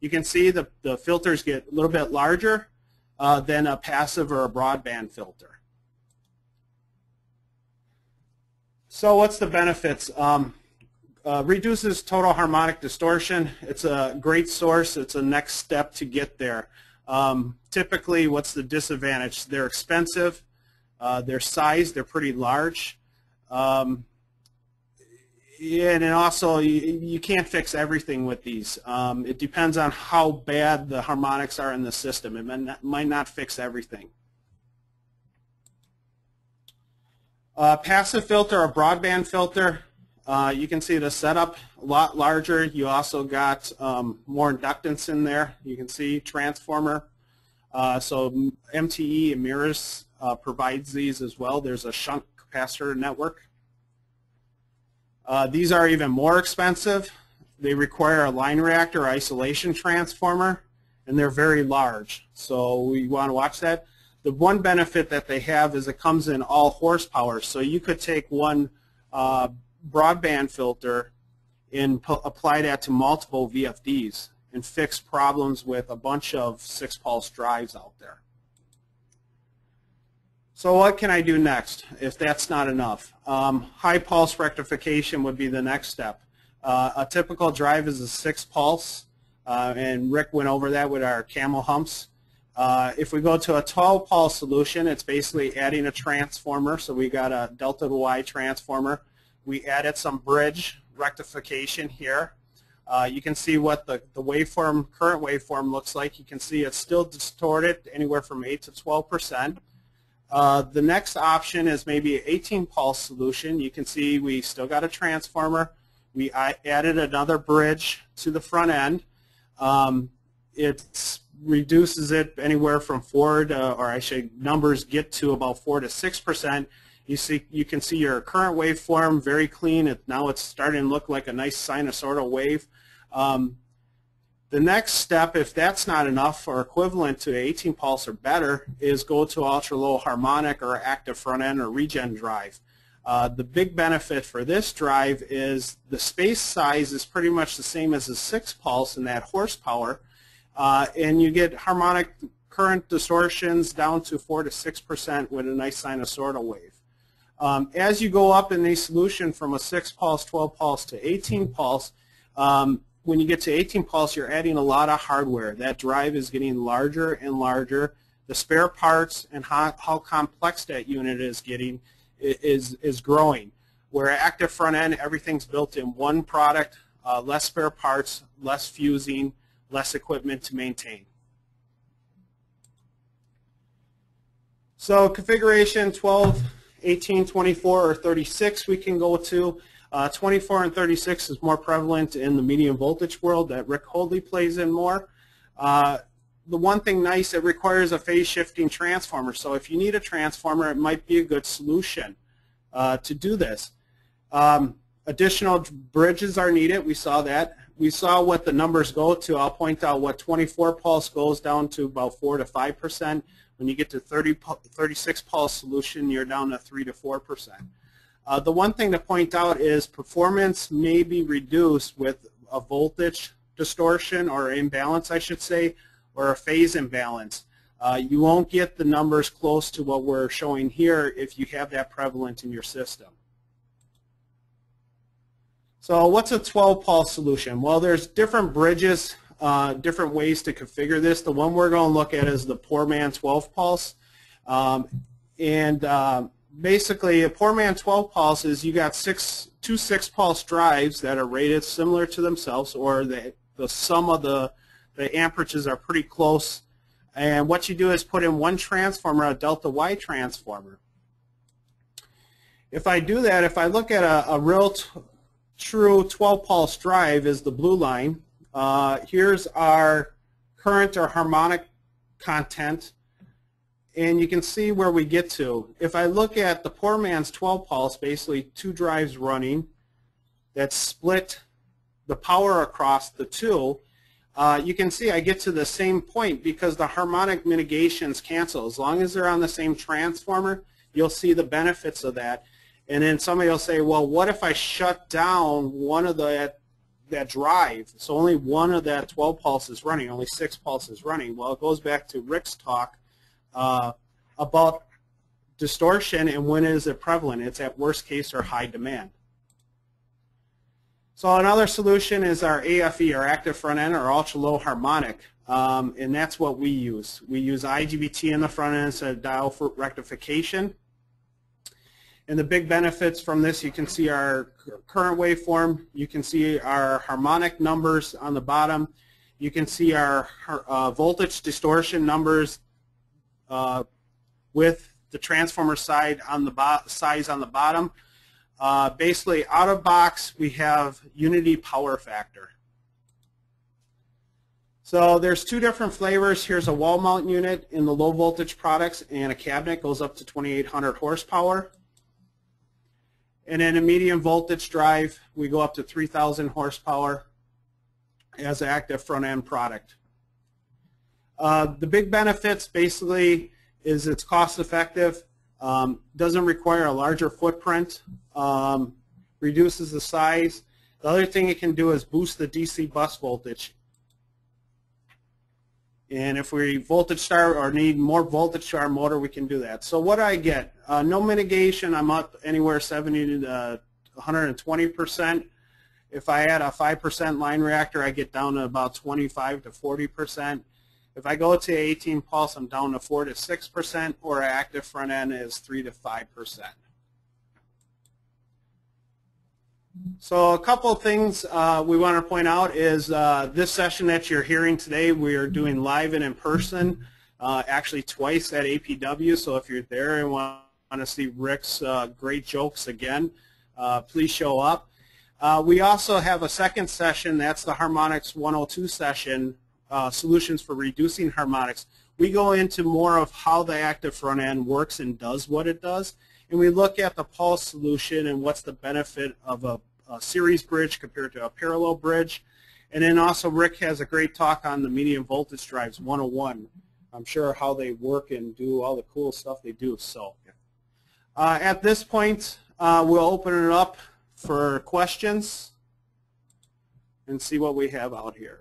You can see the filters get a little bit larger than a passive or a broadband filter. So what's the benefits? Reduces total harmonic distortion. It's a great source. It's a next step to get there. Typically, what's the disadvantage? They're expensive. Their size, they're pretty large. And also, you can't fix everything with these. It depends on how bad the harmonics are in the system. It might not fix everything. Passive filter or broadband filter, you can see the setup a lot larger. You also got more inductance in there. You can see transformer. So MTE and mirrors provides these as well. There's a shunt capacitor network. These are even more expensive. They require a line reactor or isolation transformer, and they're very large. So we want to watch that. The one benefit that they have is it comes in all horsepower. So you could take one broadband filter and apply that to multiple VFDs and fix problems with a bunch of 6-pulse drives out there. So what can I do next if that's not enough? High pulse rectification would be the next step. A typical drive is a 6-pulse, and Rick went over that with our camel humps. If we go to a 12-pulse solution, it's basically adding a transformer. So we got a delta to Y transformer. We added some bridge rectification here. You can see what the waveform, current waveform looks like. You can see it's still distorted anywhere from 8 to 12%. The next option is maybe an 18-pulse solution. You can see we still got a transformer. We added another bridge to the front end. It reduces it anywhere from 4 to, or actually numbers get to about 4 to 6%. You can see your current waveform very clean. Now it's starting to look like a nice sinusoidal wave. The next step, if that's not enough or equivalent to 18 pulse or better, is go to ultra low harmonic or active front end or regen drive. The big benefit for this drive is the space size is pretty much the same as a 6-pulse in that horsepower, and you get harmonic current distortions down to 4 to 6% with a nice sinusoidal wave. As you go up in the solution from a 6-pulse, 12-pulse to 18-pulse, when you get to 18-pulse, you're adding a lot of hardware. That drive is getting larger and larger. The spare parts and how complex that unit is getting is growing. Where active front end, everything's built in one product, less spare parts, less fusing, less equipment to maintain. So configuration 12, 18, 24, or 36 we can go to. 24 and 36 is more prevalent in the medium voltage world that Rick Holdley plays in more. The one thing nice, it requires a phase shifting transformer. So if you need a transformer, it might be a good solution to do this. Additional bridges are needed. We saw that. We saw what the numbers go to. I'll point out what 24 pulse goes down to about 4 to 5%. When you get to 36 pulse solution, you're down to 3 to 4%. The one thing to point out is performance may be reduced with a voltage distortion or imbalance, I should say, or a phase imbalance. You won't get the numbers close to what we're showing here if you have that prevalent in your system. So what's a 12 pulse solution? Well, there's different bridges, different ways to configure this. The one we're going to look at is the poor man 12 pulse. Basically, a poor man 12 pulse is you got two 6 pulse drives that are rated similar to themselves, or the sum of the amperages are pretty close. And what you do is put in one transformer, a delta Y transformer. If I do that, if I look at a real true 12 pulse drive is the blue line. Here's our current or harmonic content, and you can see where we get to. If I look at the poor man's 12 pulse, basically 2 drives running that split the power across the 2, you can see I get to the same point because the harmonic mitigations cancel. As long as they're on the same transformer, you'll see the benefits of that. And then somebody will say, well, what if I shut down one of that drive? So only one of that 12 pulse is running, only 6 pulses running. Well, it goes back to Rick's talk about distortion and when is it prevalent. It's at worst case or high demand. So another solution is our AFE, or active front end, or ultra low harmonic, and that's what we use. We use IGBT in the front end instead of dial for rectification. And the big benefits from this, you can see our current waveform, you can see our harmonic numbers on the bottom, you can see our voltage distortion numbers with the transformer size on the bottom. Basically, out of box, we have unity power factor. So there's 2 different flavors. Here's a wall mount unit in the low voltage products, and a cabinet goes up to 2,800 horsepower. And in a medium voltage drive, we go up to 3,000 horsepower as an active front end product. The big benefits basically is it's cost effective, doesn't require a larger footprint, reduces the size. The other thing it can do is boost the DC bus voltage. And if we voltage start or need more voltage to our motor, we can do that. So what do I get? No mitigation, I'm up anywhere 70 to 120%. If I add a 5% line reactor, I get down to about 25 to 40%. If I go to 18 pulse, I'm down to 4 to 6%, or active front end is 3 to 5%. So a couple of things we want to point out is this session that you're hearing today, we are doing live and in person, actually twice at APW. So if you're there and want to see Rick's great jokes again, please show up. We also have a second session, that's the Harmonics 102 session, Solutions for Reducing Harmonics. We go into more of how the active front end works and does what it does. And we look at the pulse solution and what's the benefit of a series bridge compared to a parallel bridge. And then also Rick has a great talk on the medium voltage drives 101. I'm sure how they work and do all the cool stuff they do. So at this point, we'll open it up for questions and see what we have out here.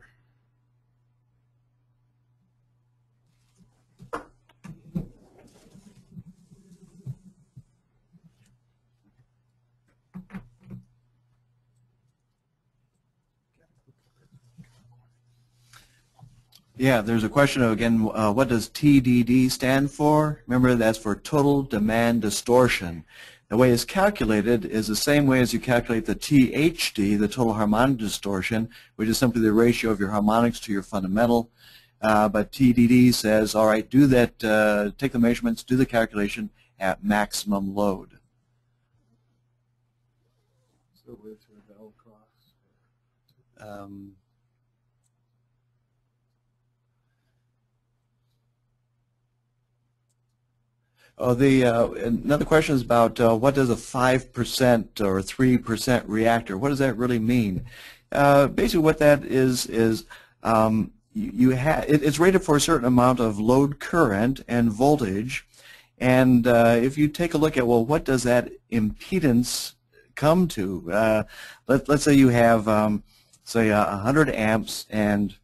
Yeah, there's a question of, again, what does TDD stand for? Remember, that's for total demand distortion. The way it's calculated is the same way as you calculate the THD, the total harmonic distortion, which is simply the ratio of your harmonics to your fundamental. but TDD says, all right, do that, take the measurements, do the calculation at maximum load. So with the bell cross. Another question is about what does a 5% or 3% reactor, what does that really mean? Basically what that is it's rated for a certain amount of load current and voltage, and if you take a look at, well, what does that impedance come to? Let's say you have, say, 100 amps and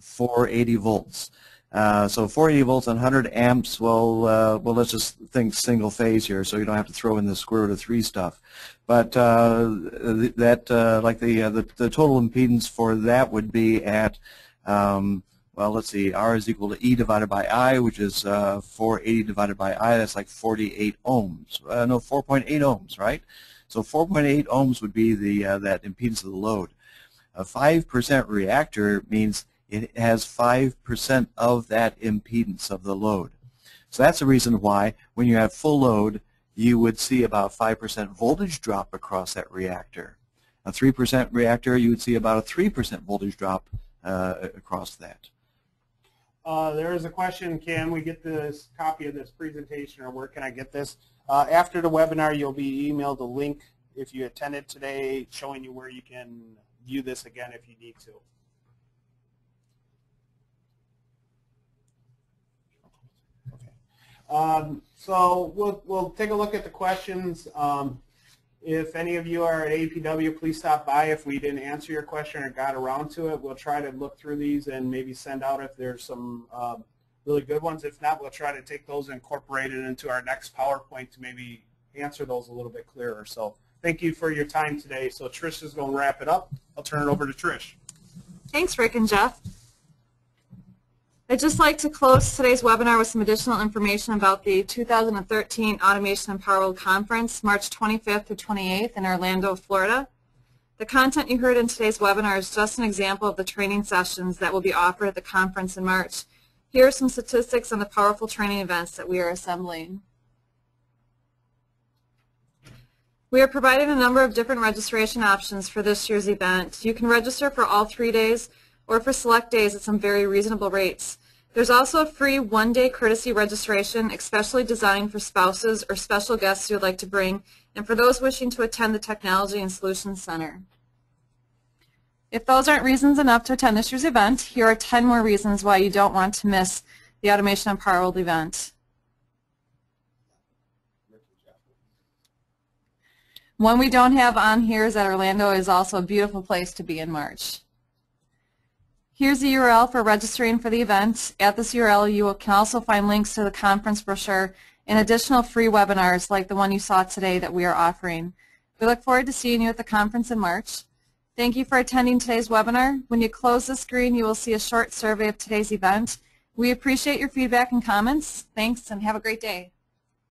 480 volts. So 480 volts and 100 amps, well, let's just think single phase here, so you don't have to throw in the square root of 3 stuff. But the total impedance for that would be at, well, let's see, R is equal to E divided by I, which is 480 divided by I, that's like 48 ohms. No, 4.8 ohms, right? So 4.8 ohms would be that impedance of the load. A 5% reactor means it has 5% of that impedance of the load. So that's the reason why when you have full load, you would see about 5% voltage drop across that reactor. A 3% reactor, you would see about a 3% voltage drop across that. There is a question, can we get this copy of this presentation, or where can I get this? After the webinar, you'll be emailed a link if you attended today showing you where you can view this again if you need to. So we'll take a look at the questions. If any of you are at APW, please stop by. If we didn't answer your question or got around to it, we'll try to look through these and maybe send out if there's some really good ones. If not, we'll try to take those and incorporate it into our next PowerPoint to maybe answer those a little bit clearer. So thank you for your time today. So Trish is going to wrap it up. I'll turn it over to Trish. Thanks, Rick and Jeff. I'd just like to close today's webinar with some additional information about the 2013 Automation and Power World Conference, March 25th to 28th in Orlando, Florida. The content you heard in today's webinar is just an example of the training sessions that will be offered at the conference in March. Here are some statistics on the powerful training events that we are assembling. We are providing a number of different registration options for this year's event. You can register for all 3 days or for select days at some very reasonable rates. There's also a free one-day courtesy registration, especially designed for spouses or special guests you would like to bring, and for those wishing to attend the Technology and Solutions Center. If those aren't reasons enough to attend this year's event, here are 10 more reasons why you don't want to miss the Automation and Power World event. One we don't have on here is that Orlando is also a beautiful place to be in March. Here's the URL for registering for the event. At this URL, you can also find links to the conference brochure and additional free webinars like the one you saw today that we are offering. We look forward to seeing you at the conference in March. Thank you for attending today's webinar. When you close the screen, you will see a short survey of today's event. We appreciate your feedback and comments. Thanks, and have a great day.